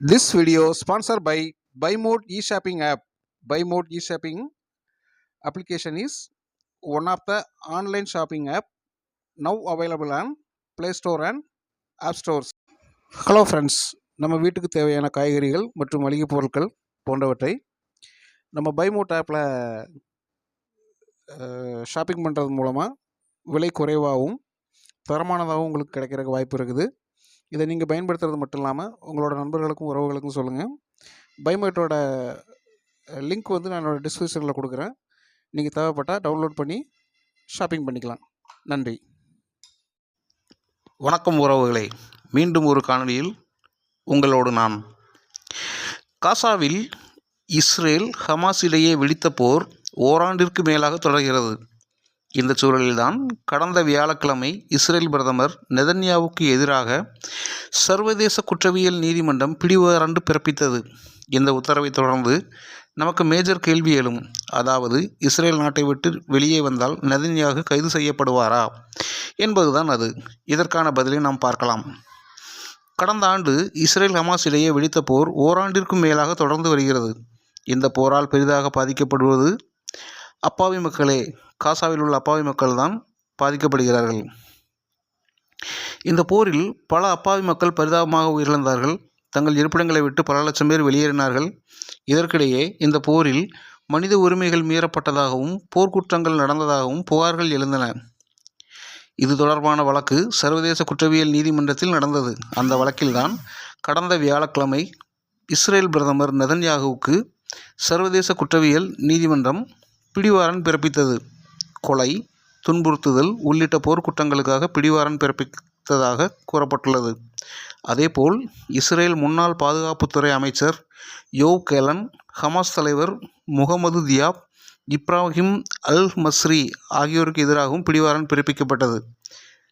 This video sponsored by BuyMode e-shopping app. BuyMode e-shopping application is one of the online shopping app now available on Play Store and App Stores. Hello friends, நம்ம வீட்டுக்கு தேவையான காய்கறிகள் மற்றும் மளிகை பொருட்கள் போன்றவற்றை நம்ம பைமோட் ஆப்பில் ஷாப்பிங் பண்ணுறது மூலமாக விலை குறைவாகவும் தரமானதாகவும் உங்களுக்கு கிடைக்கிறதுக்கு வாய்ப்பு இருக்குது. இதை நீங்கள் பயன்படுத்துறது மட்டும் இல்லாமல் உங்களோட நண்பர்களுக்கும் உறவுகளுக்கும் சொல்லுங்கள். பைமோட்டோட லிங்க் வந்து நான் என்னோடய டிஸ்கிரிப்ஷனில் கொடுக்குறேன். நீங்கள் தேவைப்பட்டால் டவுன்லோட் பண்ணி ஷாப்பிங் பண்ணிக்கலாம். நன்றி. வணக்கம் உறவுகளே, மீண்டும் ஒரு காணொளியில் உங்களோடு நான். காசாவில் இஸ்ரேல் ஹமாஸ் இடையே வெடித்த போர் ஓராண்டிற்கு மேலாக தொடர்கிறது. இந்த சூழலில்தான் கடந்த வியாழக்கிழமை இஸ்ரேல் பிரதமர் நெதன்யாவுக்கு எதிராக சர்வதேச குற்றவியல் நீதிமன்றம் பிடிவாரண்டு பிறப்பித்தது. இந்த உத்தரவை தொடர்ந்து நமக்கு மேஜர் கேள்வி எழும். அதாவது, இஸ்ரேல் நாட்டை விட்டு வெளியே வந்தால் நெதன்யாகு கைது செய்யப்படுவாரா என்பதுதான் அது. இதற்கான பதிலை நாம் பார்க்கலாம். கடந்த ஆண்டு இஸ்ரேல் ஹமாஸ் இடையே வெடித்த போர் ஓராண்டிற்கும் மேலாக தொடர்ந்து வருகிறது. இந்த போரால் பெரிதாக பாதிக்கப்படுவது அப்பாவி மக்களே. காசாவில் உள்ள அப்பாவி மக்கள் தான் பாதிக்கப்படுகிறார்கள். இந்த போரில் பல அப்பாவி மக்கள் பரிதாபமாக உயிரிழந்தார்கள். தங்கள் இருப்பிடங்களை விட்டு பல லட்சம் பேர் வெளியேறினார்கள். இதற்கிடையே இந்த போரில் மனித உரிமைகள் மீறப்பட்டதாகவும் போர்க்குற்றங்கள் நடந்ததாகவும் புகார்கள் எழுந்தன. இது தொடர்பான வழக்கு சர்வதேச குற்றவியல் நீதிமன்றத்தில் நடந்தது. அந்த வழக்கில்தான் கடந்த வியாழக்கிழமை இஸ்ரேல் பிரதமர் நெதன்யாகுவுக்கு சர்வதேச குற்றவியல் நீதிமன்றம் பிடிவாரண்ட் பிறப்பித்தது. கொலை, துன்புறுத்துதல் உள்ளிட்ட போர்க்குற்றங்களுக்காக பிடிவாரண்ட் பிறப்பித்ததாக கூறப்பட்டுள்ளது. அதேபோல் இஸ்ரேல் முன்னாள் பாதுகாப்புத்துறை அமைச்சர் யோவ் கேலன், ஹமாஸ் தலைவர் முகமது தியாப், இப்ராஹிம் அல் மஸ்ரி ஆகியோருக்கு எதிராகவும் பிடிவாரண்ட் பிறப்பிக்கப்பட்டது.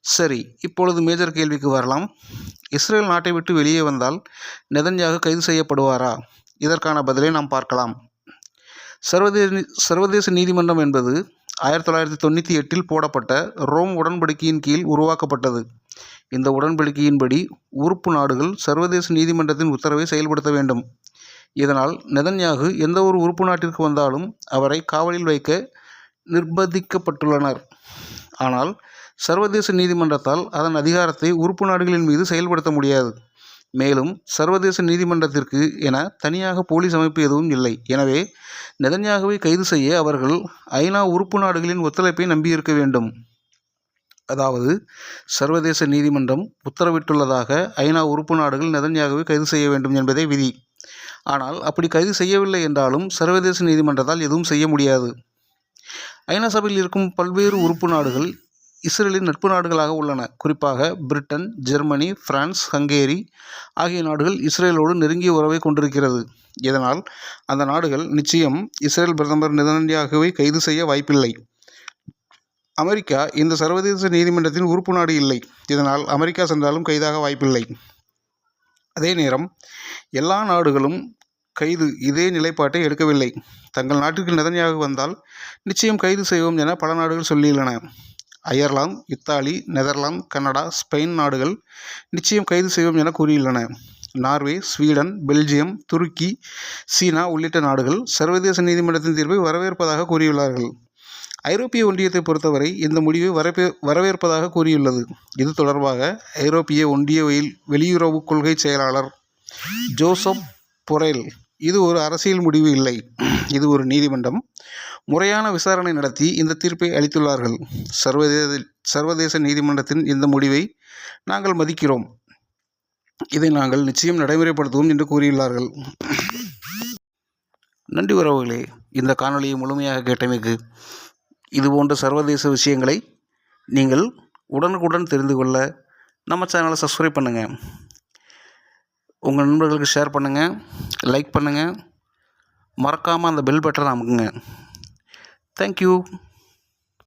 சரி, இப்பொழுது மேஜர் கேள்விக்கு வரலாம். இஸ்ரேல் நாட்டை விட்டு வெளியே வந்தால் நெதன்யாகு கைது செய்யப்படுவாரா? இதற்கான பதிலை நாம் பார்க்கலாம். சர்வதேச நீதிமன்றம் என்பது 1998 போடப்பட்ட ரோம் உடன்படிக்கையின் கீழ் உருவாக்கப்பட்டது. இந்த உடன்படிக்கையின்படி உறுப்பு நாடுகள் சர்வதேச நீதிமன்றத்தின் உத்தரவை செயல்படுத்த வேண்டும். இதனால் நெதன்யாகு எந்த ஒரு உறுப்பு நாட்டிற்கு வந்தாலும் அவரை காவலில் வைக்க நிர்பந்திக்கப்பட்டுள்ளனர். ஆனால் சர்வதேச நீதிமன்றத்தால் அதன் அதிகாரத்தை உறுப்பு நாடுகளின் மீது செயல்படுத்த முடியாது. மேலும் சர்வதேச நீதிமன்றத்திற்கு என தனியாக போலீஸ் அமைப்பு எதுவும் இல்லை. எனவே நெதன்யாகுவை கைது செய்ய அவர்கள் ஐநா உறுப்பு நாடுகளின் ஒத்துழைப்பை நம்பியிருக்க வேண்டும். அதாவது, சர்வதேச நீதிமன்றம் உத்தரவிட்டுள்ளதாக ஐநா உறுப்பு நாடுகள் நெதன்யாகுவை கைது செய்ய வேண்டும் என்பதே விதி. ஆனால் அப்படி கைது செய்யவில்லை என்றாலும் சர்வதேச நீதிமன்றத்தால் எதுவும் செய்ய முடியாது. ஐநா சபையில் இருக்கும் பல்வேறு உறுப்பு நாடுகள் இஸ்ரேலின் நட்பு நாடுகளாக உள்ளன. குறிப்பாக பிரிட்டன், ஜெர்மனி, பிரான்ஸ், ஹங்கேரி ஆகிய நாடுகள் இஸ்ரேலோடு நெருங்கிய உறவை கொண்டிருக்கிறது. இதனால் அந்த நாடுகள் நிச்சயம் இஸ்ரேல் பிரதமர் நெதன்யாகுவை கைது செய்ய வாய்ப்பில்லை. அமெரிக்கா இந்த சர்வதேச நீதிமன்றத்தின் உறுப்பு நாடு இல்லை. இதனால் அமெரிக்கா சென்றாலும் கைதாக வாய்ப்பில்லை. அதே நேரம் எல்லா நாடுகளும் இதே நிலைப்பாட்டை எடுக்கவில்லை. தங்கள் நாட்டிற்கு நெதன்யாகு வந்தால் நிச்சயம் கைது செய்வோம் என பல நாடுகள் சொல்லியுள்ளன. Ireland, Italy, Netherlands, Canada, Spain நாடுகள் நிச்சயம் கைது செய்வோம் என கூறியுள்ளன. Norway, Sweden, Belgium, Turkey, China உள்ளிட்ட நாடுகள் சர்வதேச நீதிமன்றத்தின் தீர்ப்பை வரவேற்பதாக கூறியுள்ளார்கள். ஐரோப்பிய ஒன்றியத்தை பொறுத்தவரை இந்த முடிவை வரவேற்பதாக கூறியுள்ளது. இது தொடர்பாக ஐரோப்பிய ஒன்றிய வெளியுறவு கொள்கை செயலாளர் ஜோசப் பொரெல், இது ஒரு அரசியல் முடிவு இல்லை, இது ஒரு நீதிமன்றம், முறையான விசாரணை நடத்தி இந்த தீர்ப்பை அளித்துள்ளார்கள். சர்வதேச நீதிமன்றத்தின் இந்த முடிவை நாங்கள் மதிக்கிறோம். இதை நாங்கள் நிச்சயம் நடைமுறைப்படுத்துவோம் என்று கூறியுள்ளார்கள். நன்றி உறவுகளே, இந்த காணொளியை முழுமையாக கேட்டமைக்கு. இதுபோன்ற சர்வதேச விஷயங்களை நீங்கள் உடனுக்குடன் தெரிந்து கொள்ள நம்ம சேனலை சப்ஸ்கிரைப் பண்ணுங்கள். உங்கள் நண்பர்களுக்கு ஷேர் பண்ணுங்கள், லைக் பண்ணுங்கள், மறக்காமல் அந்த பெல் பட்டனை அமுக்குங்க. Thank you.